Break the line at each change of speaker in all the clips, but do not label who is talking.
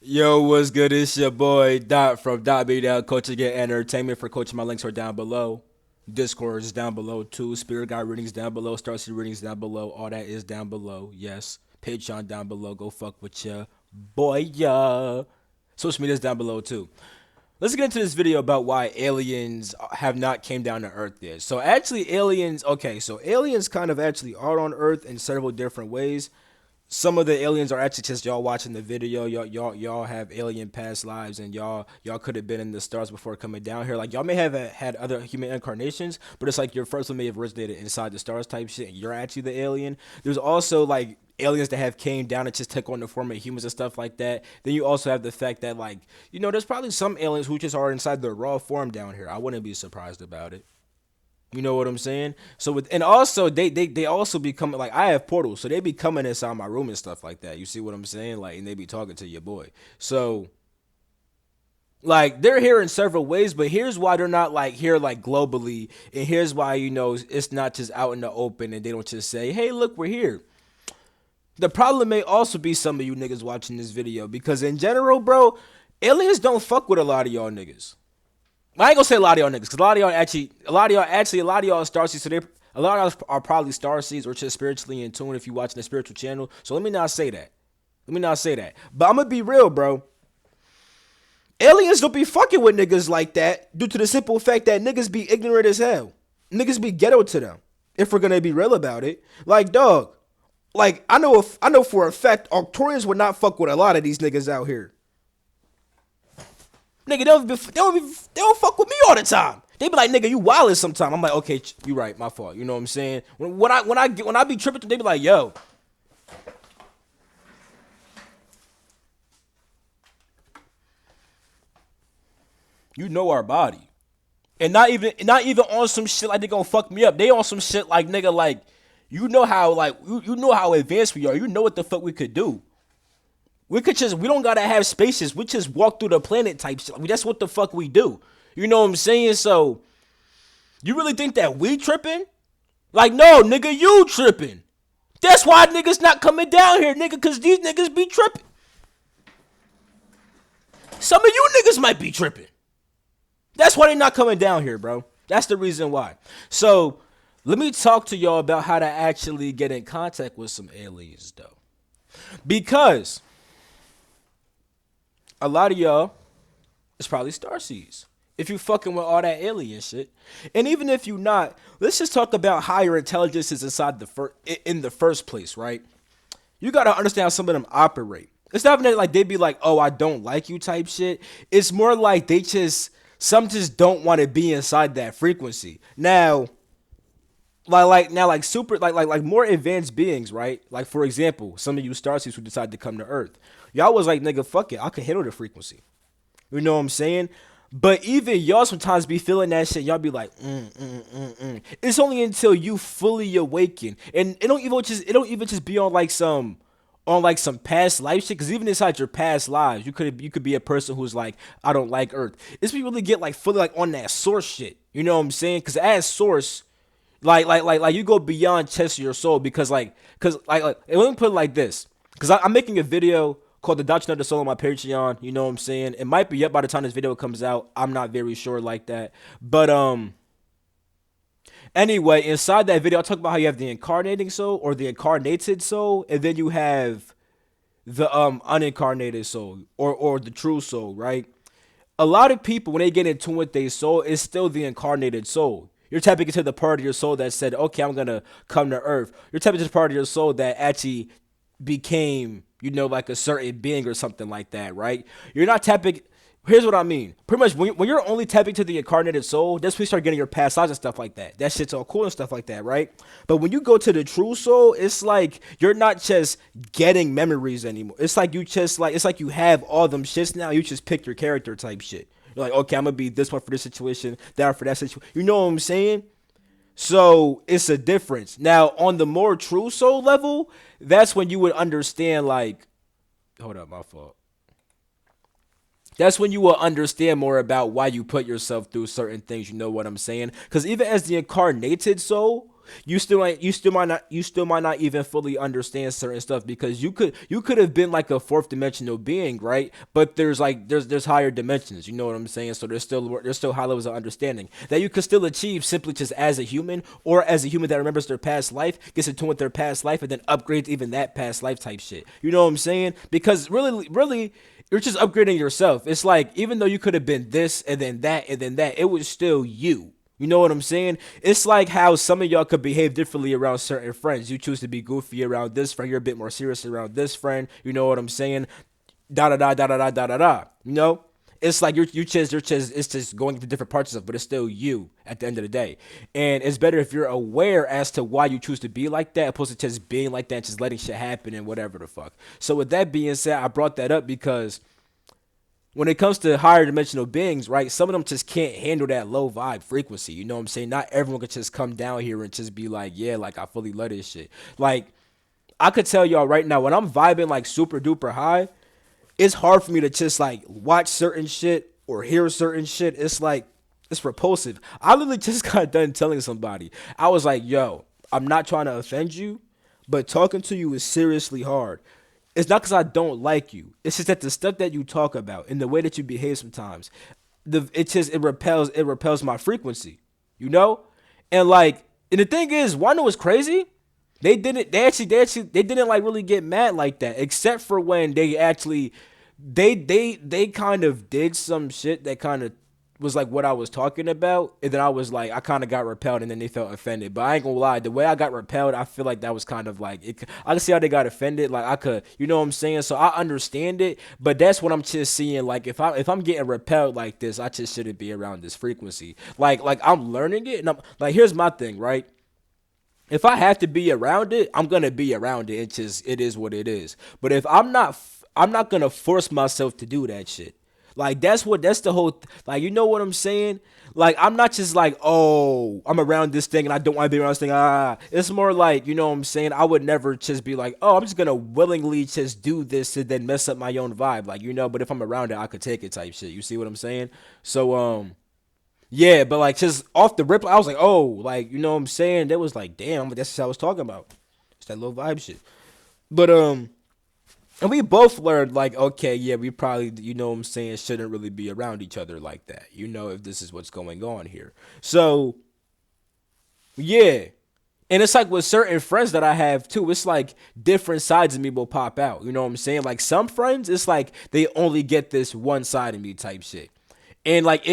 Yo, what's good? It's your boy Dot from Dot Be Down Coaching Get Entertainment. For coaching, my links are down below. Discord is down below too. Spirit Guide readings down below. Starseed readings down below. All that is down below. Yes. Patreon down below. Go fuck with ya, boy. Yeah. Social media's down below too. Let's get into this video about why aliens have not came down to Earth yet. So actually, aliens. Okay, so aliens kind of actually are on Earth in several different ways. Some of the aliens are actually just y'all watching the video. Y'all have alien past lives, and y'all could have been in the stars before coming down here. Like y'all may have had other human incarnations, but it's like your first one may have originated inside the stars type shit, and you're actually the alien. There's also like aliens that have came down and just took on the form of humans and stuff like that. Then you also have the fact that like there's probably some aliens who just are inside the raw form down here. I wouldn't be surprised about it. You know what I'm saying? So with and also they also be coming like I have portals, so they be coming inside my room and stuff like that. You see what I'm saying? Like and they be talking to your boy. So like they're here in several ways, but here's why they're not like here like globally, and here's why it's not just out in the open and they don't just say, "Hey, look, we're here." The problem may also be some of you niggas watching this video because in general, bro, aliens don't fuck with a lot of y'all niggas. I ain't gonna say a lot of y'all niggas, cause a lot of y'all are starseeds, so they a lot of y'all are probably starseeds or just spiritually in tune if you watching a spiritual channel. So let me not say that. Let me not say that. But I'm gonna be real, bro. Aliens don't be fucking with niggas like that due to the simple fact that niggas be ignorant as hell. Niggas be ghetto to them. If we're gonna be real about it, like dog, like I know for a fact Arcturians would not fuck with a lot of these niggas out here. Nigga, they don't fuck with me all the time. They be like, nigga, you wildin' sometime. I'm like, okay, you right, my fault. You know what I'm saying? When I be tripping, they be like, yo, you know our body, and not even on some shit like they gonna fuck me up. They on some shit like nigga, like you know how advanced we are. You know what the fuck we could do. We don't gotta have spaces. We just walk through the planet type shit. That's what the fuck we do. You know what I'm saying? So you really think that we tripping? Like, no, nigga, you tripping. That's why niggas not coming down here, nigga, cause these niggas be tripping. Some of you niggas might be tripping. That's why they not coming down here, bro. That's the reason why. So let me talk to y'all about how to actually get in contact with some aliens, though. Because a lot of y'all is probably starseeds. If you fucking with all that alien shit, and even if you not, let's just talk about higher intelligences inside in the first place, right? You gotta understand how some of them operate. It's not even like they be like, "Oh, I don't like you" type shit. It's more like some just don't want to be inside that frequency. Now, like super like more advanced beings, right? Like for example, some of you starseeds who decide to come to Earth, y'all was like, "Nigga, fuck it, I can handle the frequency." You know what I'm saying? But even y'all sometimes be feeling that shit. Y'all be like, It's only until you fully awaken, and it don't even just be on like some past life shit. Because even inside your past lives, you could be a person who's like, I don't like Earth. It's when you really get like fully like on that source shit. You know what I'm saying? Because as source, like you go beyond chest of your soul because let me put it like this because I'm making a video called the Doctrine of the Soul on my Patreon. You know what I'm saying? It might be up by the time this video comes out. I'm not very sure like that, but anyway, inside that video I talk about how you have the incarnating soul or the incarnated soul, and then you have the unincarnated soul or the true soul, right? A lot of people when they get in tune with their soul, it's still the incarnated soul. You're tapping into the part of your soul that said, "Okay, I'm gonna come to Earth." You're tapping into the part of your soul that actually became, like a certain being or something like that, right? You're not tapping. Here's what I mean. Pretty much, when you're only tapping to the incarnated soul, that's when you start getting your past lives and stuff like that. That shit's all cool and stuff like that, right? But when you go to the true soul, it's like you're not just getting memories anymore. It's like it's like you have all them shits now. You just pick your character type shit. You're like, okay, I'm gonna be this one for this situation, that for that situation. You know what I'm saying? So it's a difference. Now, on the more true soul level, that's when you would understand, like, hold up, my fault. That's when you will understand more about why you put yourself through certain things. You know what I'm saying? Because even as the incarnated soul, You still might not even fully understand certain stuff because you could have been like a fourth dimensional being, right? But there's higher dimensions. You know what I'm saying? So there's still high levels of understanding that you could still achieve simply just as a human, or as a human that remembers their past life, gets in tune with their past life, and then upgrades even that past life type shit. You know what I'm saying? Because really, you're just upgrading yourself. It's like, even though you could have been this and then that and then that, it was still you. You know what I'm saying? It's like how some of y'all could behave differently around certain friends. You choose to be goofy around this friend. You're a bit more serious around this friend. You know what I'm saying? Da da da da da da da da da. You know? It's like you're just it's just going into different parts of it, but it's still you at the end of the day. And it's better if you're aware as to why you choose to be like that, opposed to just being like that and just letting shit happen and whatever the fuck. So with that being said, I brought that up because when it comes to higher dimensional beings, right, some of them just can't handle that low vibe frequency. You know what I'm saying? Not everyone can just come down here and just be like, yeah, like I fully love this shit. Like, I could tell y'all right now, when I'm vibing like super duper high, it's hard for me to just like watch certain shit or hear certain shit. It's like, it's repulsive. I literally just got done telling somebody. I was like, yo, I'm not trying to offend you, but talking to you is seriously hard. It's not because I don't like you. It's just that the stuff that you talk about and the way that you behave sometimes, it repels my frequency, you know? And like, and the thing is, wanna know what's crazy? They didn't like really get mad like that, except for when they actually they kind of did some shit that kind of was like what I was talking about, and then I was like, I kind of got repelled, and then they felt offended. But I ain't gonna lie, the way I got repelled, I feel like that was kind of like it. I can see how they got offended. Like I could, you know what I'm saying? So I understand it, but that's what I'm just seeing. Like if I'm getting repelled like this, I just shouldn't be around this frequency. Like I'm learning it, and I'm like, here's my thing, right? If I have to be around it, I'm gonna be around it. It's just, it is what it is. But if I'm not gonna force myself to do that shit. Like that's the whole like, you know what I'm saying? Like I'm not just like, oh, I'm around this thing and I don't want to be around this thing. It's more like, you know what I'm saying? I would never just be like, oh, I'm just gonna willingly just do this and then mess up my own vibe, like, you know. But if I'm around it, I could take it type shit. You see what I'm saying? So yeah, but like just off the rip, I was like, oh, like, you know what I'm saying? That was like, damn, that's what I was talking about. It's that little vibe shit. But and we both learned like, okay, yeah, we probably, you know what I'm saying, shouldn't really be around each other like that. You know, if this is what's going on here. So yeah. And it's like with certain friends that I have too, it's like different sides of me will pop out. You know what I'm saying? Like some friends, it's like they only get this one side of me type shit. And like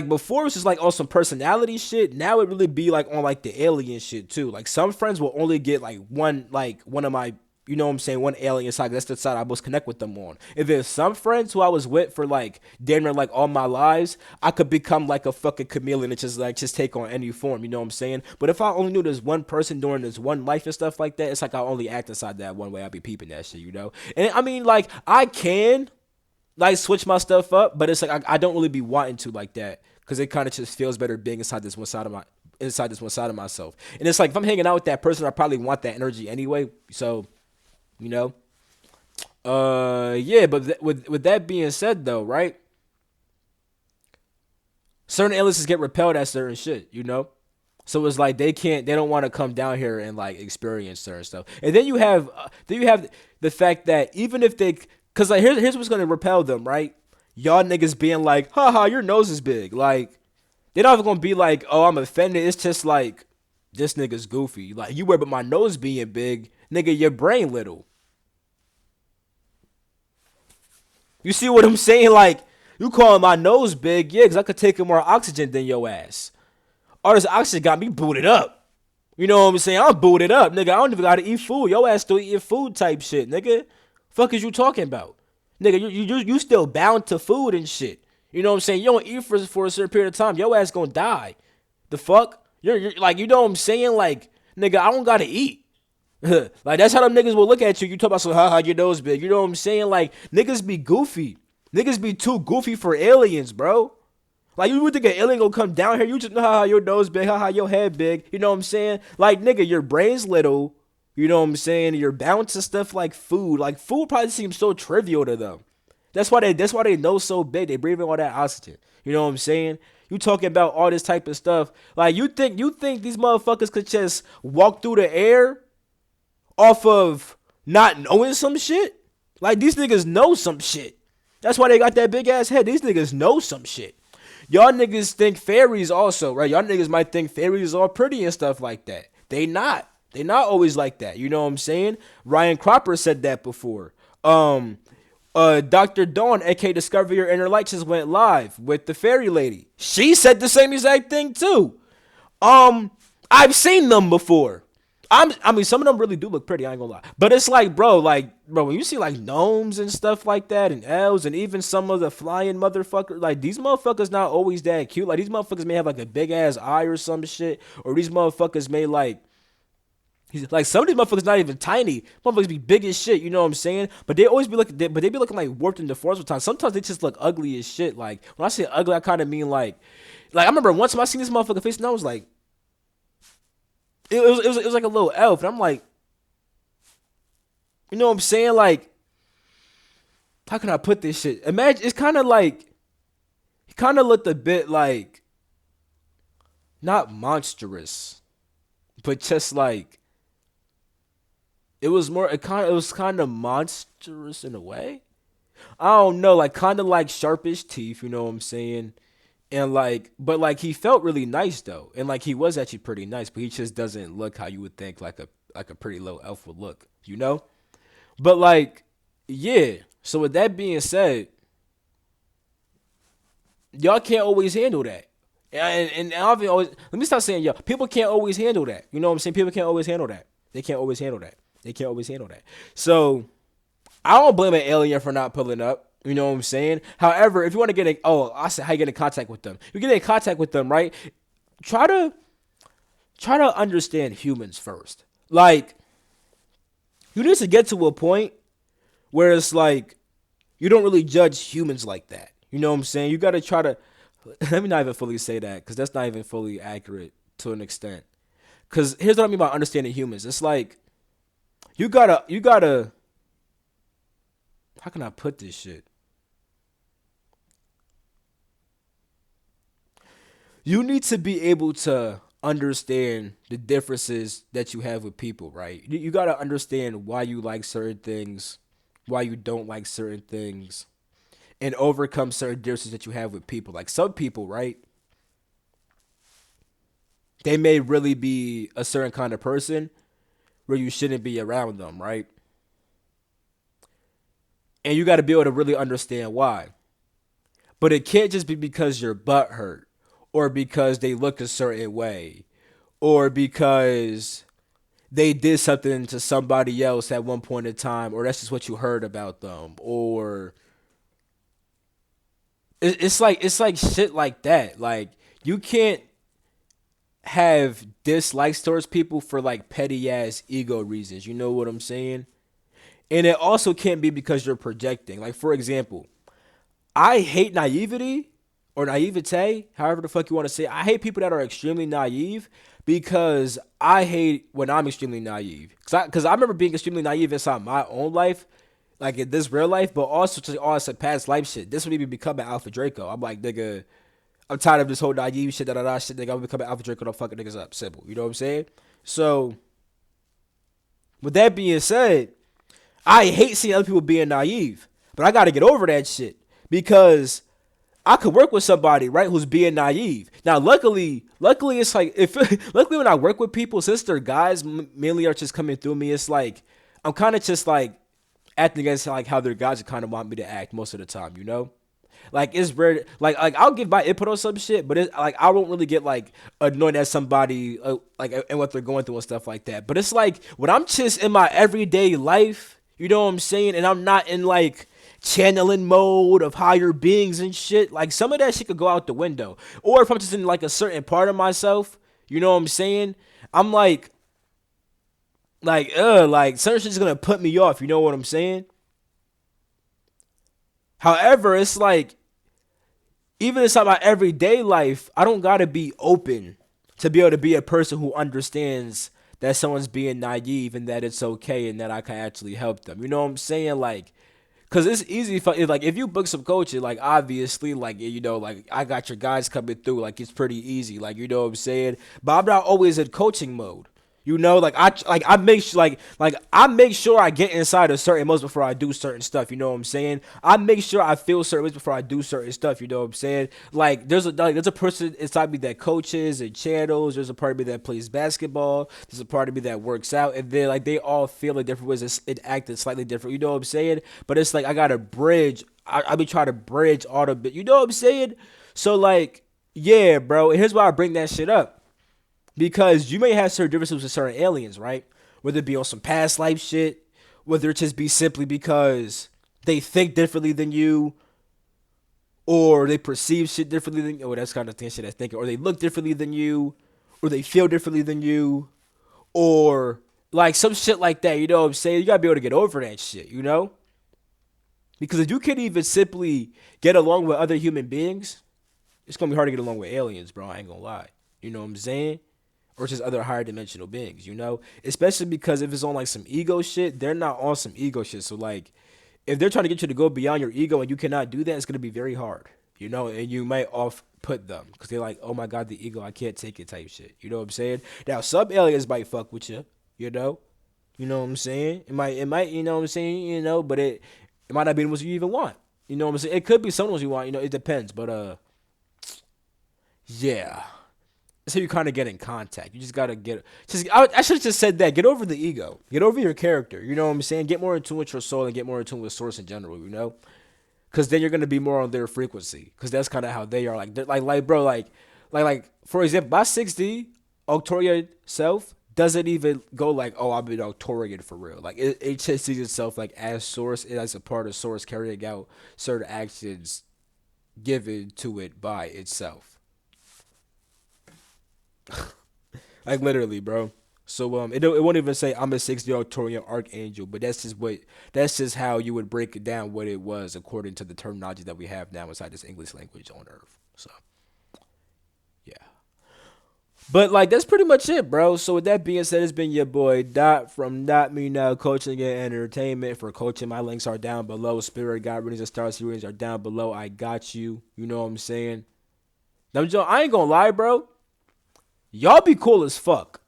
before it was just like on some personality shit. Now it really be like on like the alien shit too. Like some friends will only get like one of my, you know what I'm saying, one alien side. That's the side I most connect with them on. If there's some friends who I was with for like damn near like all my lives, I could become like a fucking chameleon and just take on any form. You know what I'm saying? But if I only knew this one person during this one life and stuff like that, it's like I only act inside that one way. I'd be peeping that shit, you know. And I mean, like I can like switch my stuff up, but it's like I don't really be wanting to like that because it kind of just feels better being inside this one side of myself. And it's like if I'm hanging out with that person, I probably want that energy anyway. So you know, yeah. But with that being said, though, right? Certain aliens get repelled at certain shit, you know. So it's like they don't want to come down here and like experience certain stuff. And then you have the fact that even if they, cause like here's what's gonna repel them, right? Y'all niggas being like, haha, your nose is big. Like they're not even gonna be like, oh, I'm offended. It's just like this nigga's goofy. Like you worry about my nose being big, nigga, your brain little. You see what I'm saying? Like you calling my nose big, yeah, cause I could take in more oxygen than your ass. All this oxygen got me booted up. You know what I'm saying? I'm booted up, nigga. I don't even gotta eat food. Your ass still eating food type shit, nigga. Fuck is you talking about? Nigga, you still bound to food and shit. You know what I'm saying? You don't eat for a certain period of time. Your ass gonna die. The fuck? You're like, you know what I'm saying? Like, nigga, I don't gotta eat. Like, that's how them niggas will look at you. You talk about some, haha, your nose big. You know what I'm saying? Like, niggas be goofy. Niggas be too goofy for aliens, bro. Like, you would think an alien gonna come down here, you just, haha, your nose big, haha, your head big. You know what I'm saying? Like, nigga, your brain's little. You know what I'm saying? You're bound to stuff like food. Like, food probably seems so trivial to them. That's why they know so big. They breathing all that oxygen. You know what I'm saying? You talking about all this type of stuff. Like you think these motherfuckers could just walk through the air off of not knowing some shit? Like these niggas know some shit. That's why they got that big ass head. These niggas know some shit. Y'all niggas think fairies also, right? Y'all niggas might think fairies are pretty and stuff like that. They not. They not always like that. You know what I'm saying? Ryan Cropper said that before. Dr. Dawn, aka Discover Your Inner Light, just went live with the fairy lady. She said the same exact thing too. I've seen them before. I mean, some of them really do look pretty. I ain't gonna lie, but it's like, bro, when you see like gnomes and stuff like that, and elves, and even some of the flying motherfuckers, like these motherfuckers not always that cute. Like these motherfuckers may have like a big ass eye or some shit, or these motherfuckers may like some of these motherfuckers not even tiny. Motherfuckers be big as shit. You know what I'm saying? But they always be looking, but they be looking like warped and deformed sometimes. Sometimes they just look ugly as shit. Like when I say ugly, I kind of mean like I remember once time I seen this motherfucker face, and I was like. It was like a little elf, and I'm like, you know what I'm saying? Like, how can I put this shit? Imagine it's kind of like he kind of looked a bit like not monstrous, but just like it was kind of monstrous in a way. I don't know, like kind of like sharpish teeth. You know what I'm saying? And like, but like he felt really nice though, and like he was actually pretty nice, but he just doesn't look how you would think like a pretty little elf would look, you know? But like, yeah. So with that being said, y'all can't always handle that. And I've always let me stop saying y'all. People can't always handle that. You know what I'm saying? People can't always handle that. They can't always handle that. They can't always handle that. So I don't blame an alien for not pulling up. You know what I'm saying? However, if you want to I said how you get in contact with them. You get in contact with them, right? Try to understand humans first. Like you need to get to a point where it's like you don't really judge humans like that. You know what I'm saying? You got to try to let me not even fully say that because that's not even fully accurate to an extent. Because here's what I mean by understanding humans. It's like you gotta. How can I put this shit? You need to be able to understand the differences that you have with people, right? You got to understand why you like certain things, why you don't like certain things, and overcome certain differences that you have with people. Like some people, right? They may really be a certain kind of person where you shouldn't be around them, right? And you got to be able to really understand why. But it can't just be because your butt hurt or because they look a certain way or because they did something to somebody else at one point in time or that's just what you heard about them or it's like shit like that. Like you can't have dislikes towards people for like petty ass ego reasons. You know what I'm saying? And it also can't be because you're projecting. Like for example, I hate naivety or naivete, however the fuck you want to say it. I hate people that are extremely naive because I hate when I'm extremely naive. Cause I remember being extremely naive inside my own life, like in this real life, but also to all some past life shit. This would even become an Alpha Draco. I'm like, nigga, I'm tired of this whole naive shit, da da da shit, nigga. I'm becoming Alpha Draco, don't fucking niggas up. Simple. You know what I'm saying? So, with that being said, I hate seeing other people being naive, but I got to get over that shit because I could work with somebody, right, who's being naive. Now, luckily, it's like if luckily when I work with people, since they're guys, mainly are just coming through me. It's like I'm kind of just like acting against like how their guys kind of want me to act most of the time, you know. Like it's rare, like I'll give my input on some shit, but it's like I don't really get like annoyed at somebody like and what they're going through and stuff like that. But it's like when I'm just in my everyday life, you know what I'm saying, and I'm not in like channeling mode of higher beings and shit. Like some of that shit could go out the window. Or if I'm just in like a certain part of myself, you know what I'm saying, I'm like certain shit's gonna put me off. You know what I'm saying? However, it's like even inside my everyday life, I don't gotta be open to be able to be a person who understands that someone's being naive and that it's okay and that I can actually help them. You know what I'm saying? Like, Cause it's easy if you book some coaching, like obviously, like like I got your guys coming through, like it's pretty easy, like you know what I'm saying. But I'm not always in coaching mode, I make I make sure I get inside of certain modes before I do certain stuff. You know what I'm saying? I make sure I feel certain ways before I do certain stuff. You know what I'm saying? Like there's a person inside me that coaches and channels. There's a part of me that plays basketball. There's a part of me that works out, and then like they all feel like different ways and acting slightly different. You know what I'm saying? But it's like I gotta bridge. I be trying to bridge all the bit. You know what I'm saying? So like yeah, bro. And here's why I bring that shit up because you may have certain differences with certain aliens, right? Whether it be on some past life shit, whether it just be simply because they think differently than you, or they perceive shit differently than you. Oh, that's kind of thing shit I think. Or they look differently than you, or they feel differently than you, or like some shit like that. You know what I'm saying? You gotta be able to get over that shit, you know? Because if you can't even simply get along with other human beings, it's gonna be hard to get along with aliens, bro. I ain't gonna lie. You know what I'm saying? Or just other higher dimensional beings, you know? Especially because if it's on like some ego shit, they're not on some ego shit. So like if they're trying to get you to go beyond your ego and you cannot do that, it's gonna be very hard, you know, and you might off put them because they're like, oh my god, the ego, I can't take it type shit. You know what I'm saying? Now some aliens might fuck with you, you know? You know what I'm saying? It might, you know what I'm saying, but it might not be the ones you even want. You know what I'm saying? It could be some ones you want, it depends. But yeah. So you kind of get in contact. You just gotta get. I should have just said that. Get over the ego. Get over your character. You know what I'm saying? Get more in tune with your soul and get more in tune with source in general. You know, because then you're gonna be more on their frequency. Because that's kind of how they are. Like, bro, like for example, my 6D Octorian self doesn't even go like, oh, I'm an Octorian for real. Like it just sees itself like as source and as a part of source carrying out certain actions given to it by itself. Like literally, bro. So it won't even say I'm a 6-year-old Torian archangel, but that's just how you would break it down what it was according to the terminology that we have now inside this English language on Earth. So yeah, but like that's pretty much it, bro. So with that being said, it's been your boy Dot from Dot Me Now Coaching and Entertainment. For coaching, my links are down below. Spirit guide readings and star series are down below. I got you. You know what I'm saying? Now, Joe, I ain't gonna lie, bro. Y'all be cool as fuck.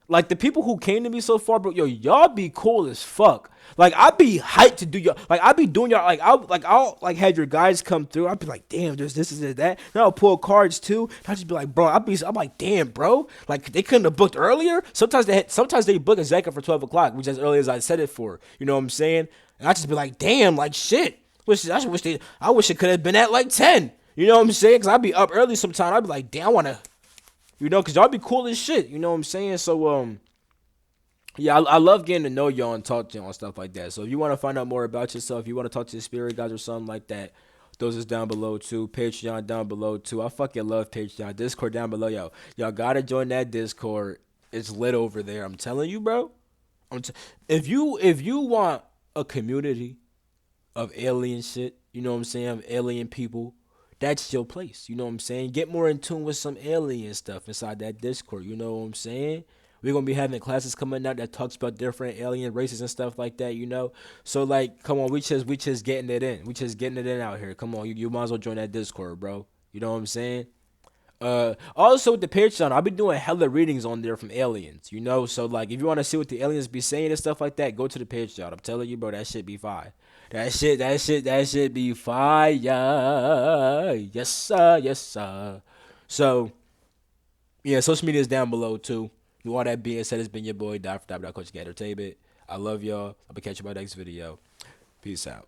Like the people who came to me so far, bro, yo, y'all be cool as fuck. Like I be hyped to do y'all. Like I be doing y'all. I'll like had your guys come through. I'll be like, damn, there's this and that. And I'll pull cards too. And I'll just be like, bro, I'm like, damn, bro. Like they couldn't have booked earlier. Sometimes they book a Zeka for 12 o'clock, which as early as I said it for. You know what I'm saying? And I just be like, damn, like shit. I wish it could have been at like 10. You know what I'm saying? Cause I'd be up early sometimes. I'd be like, damn, I wanna. Cause y'all be cool as shit. You know what I'm saying? So yeah, I love getting to know y'all and talk to y'all and stuff like that. So if you want to find out more about yourself, you want to talk to the spirit guys or something like that, those is down below too. Patreon down below too. I fucking love Patreon. Discord down below, y'all gotta join that Discord. It's lit over there. I'm telling you, bro. If you want a community of alien shit, you know what I'm saying, of alien people, that's your place. You know what I'm saying? Get more in tune with some alien stuff inside that Discord. You know what I'm saying? We're gonna be having classes coming out that talks about different alien races and stuff like that. So like, come on, we just getting it in. We just getting it in out here. Come on, you might as well join that Discord, bro. You know what I'm saying? Also with the Patreon, I've been doing hella readings on there from aliens. So like, if you want to see what the aliens be saying and stuff like that, go to the Patreon. I'm telling you, bro, that shit be fire. That shit be fire. Yes, sir. Yes, sir. So, yeah, social media is down below, too. With all that being said, it's been your boy, Dot for Dot Coach Entertainment. I love y'all. I'll be catching you in my next video. Peace out.